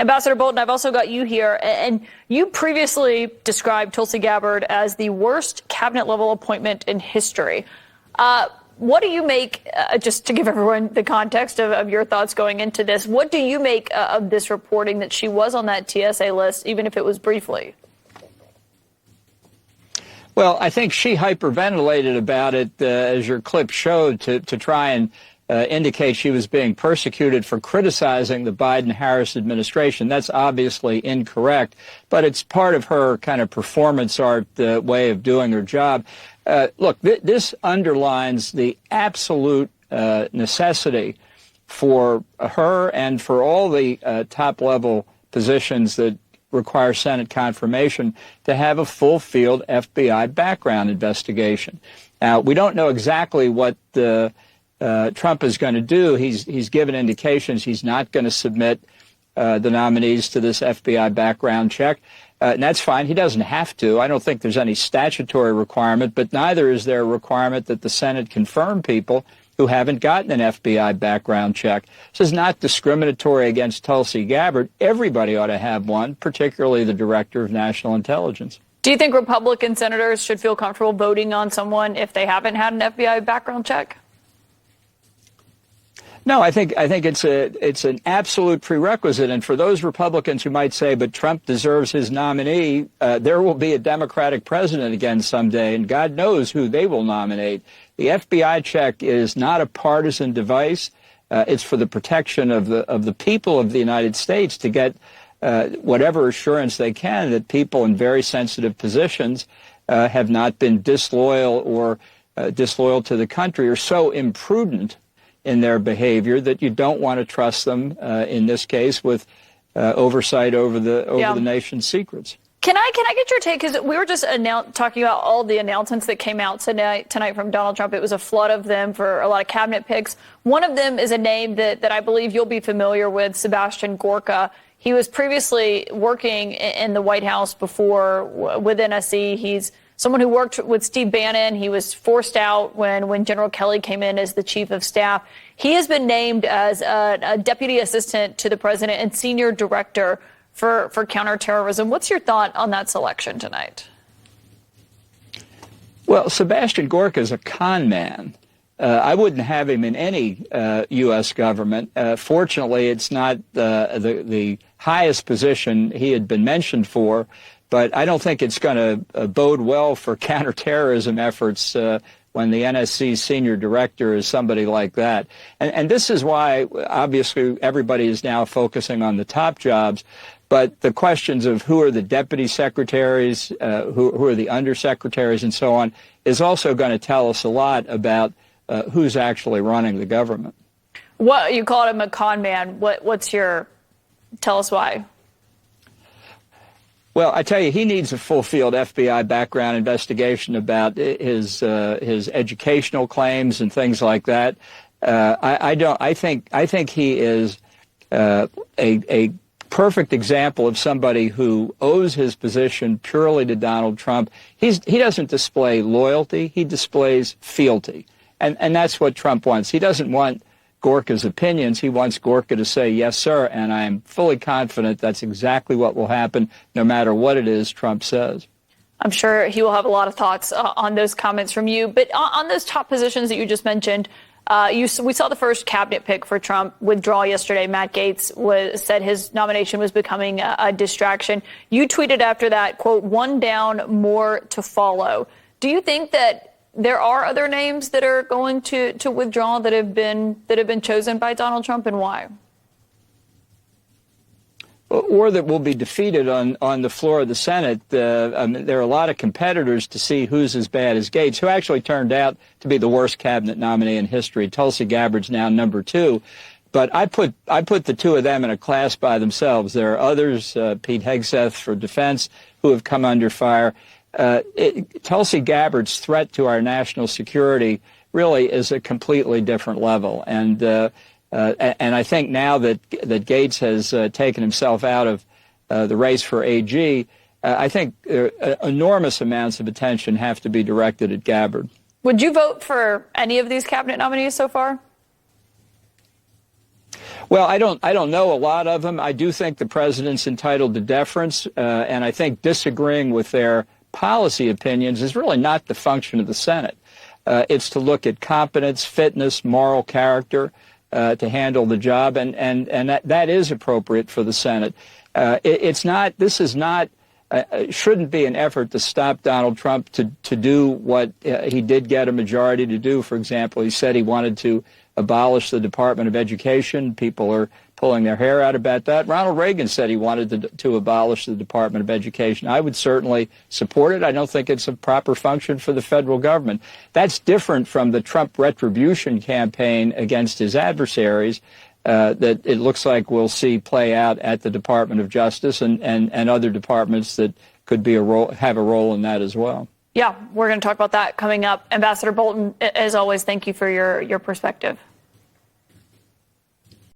Ambassador Bolton, I've also got you here, and you previously described Tulsi Gabbard as the worst cabinet-level appointment in history. What do you make, just to give everyone the context of your thoughts going into this, what do you make of this reporting that she was on that TSA list, even if it was briefly? Well, I think she hyperventilated about it, as your clip showed, to try and indicate she was being persecuted for criticizing the Biden-Harris administration. That's obviously incorrect, but it's part of her kind of performance art way of doing her job. Look, this underlines the absolute necessity for her and for all the top-level positions that require Senate confirmation to have a full-field FBI background investigation. Now, we don't know exactly what Trump is going to do. He's given indications he's not going to submit the nominees to this FBI background check. And that's fine. He doesn't have to. I don't think there's any statutory requirement, but neither is there a requirement that the Senate confirm people who haven't gotten an FBI background check. This is not discriminatory against Tulsi Gabbard. Everybody ought to have one, particularly the Director of National Intelligence. Do you think Republican senators should feel comfortable voting on someone if they haven't had an FBI background check? No, I think it's an absolute prerequisite. And for those Republicans who might say, but Trump deserves his nominee, there will be a Democratic president again someday, and God knows who they will nominate. The FBI check is not a partisan device. It's for the protection of the people of the United States to get whatever assurance they can that people in very sensitive positions have not been disloyal or disloyal to the country or so imprudent in their behavior that you don't want to trust them, in this case, with oversight over the nation's secrets. Can I get your take? Because we were just talking about all the announcements that came out tonight from Donald Trump. It was a flood of them for a lot of cabinet picks. One of them is a name that I believe you'll be familiar with, Sebastian Gorka. He was previously working in the White House before with NSC. He's someone who worked with Steve Bannon. He was forced out when General Kelly came in as the chief of staff. He has been named as a deputy assistant to the president and senior director for counterterrorism. What's your thought on that selection tonight? Well, Sebastian Gorka is a con man. I wouldn't have him in any U.S. government. Fortunately, it's not the highest position he had been mentioned for. But I don't think it's going to bode well for counterterrorism efforts when the NSC senior director is somebody like that. And this is why, obviously, everybody is now focusing on the top jobs. But the questions of who are the deputy secretaries, who are the undersecretaries, and so on, is also going to tell us a lot about who's actually running the government. What you called him a con man. Tell us why. Well, I tell you, he needs a full-field FBI background investigation about his educational claims and things like that. I think he is a perfect example of somebody who owes his position purely to Donald Trump. He doesn't display loyalty; he displays fealty, and that's what Trump wants. He doesn't want Gorka's opinions. He wants Gorka to say, yes, sir, and I am fully confident that's exactly what will happen, no matter what it is Trump says. I'm sure he will have a lot of thoughts on those comments from you. But on those top positions that you just mentioned, we saw the first cabinet pick for Trump withdraw yesterday. Matt Gaetz said his nomination was becoming a distraction. You tweeted after that, quote, "One down, more to follow." Do you think that there are other names that are going to withdraw that have been chosen by Donald Trump, and why? Or that will be defeated on the floor of the Senate. There are a lot of competitors to see who's as bad as Gaetz, who actually turned out to be the worst cabinet nominee in history. Tulsi Gabbard's now number 2. But I put the two of them in a class by themselves. There are others, Pete Hegseth for defense, who have come under fire. Tulsi Gabbard's threat to our national security really is a completely different level. And I think now that Gaetz has taken himself out of the race for AG, I think enormous amounts of attention have to be directed at Gabbard. Would you vote for any of these cabinet nominees so far? Well, I don't know a lot of them. I do think the president's entitled to deference, and I think disagreeing with their policy opinions is really not the function of the Senate. It's to look at competence, fitness, moral character to handle the job, and that is appropriate for the Senate. It's not. This is not. Shouldn't be an effort to stop Donald Trump to do what he did get a majority to do. For example, he said he wanted to abolish the Department of Education. People are pulling their hair out about that. Ronald Reagan said he wanted to abolish the Department of Education. I would certainly support it. I don't think it's a proper function for the federal government. That's different from the Trump retribution campaign against his adversaries that it looks like we'll see play out at the Department of Justice and other departments that could be have a role in that as well. Yeah, we're going to talk about that coming up. Ambassador Bolton, as always, thank you for your perspective.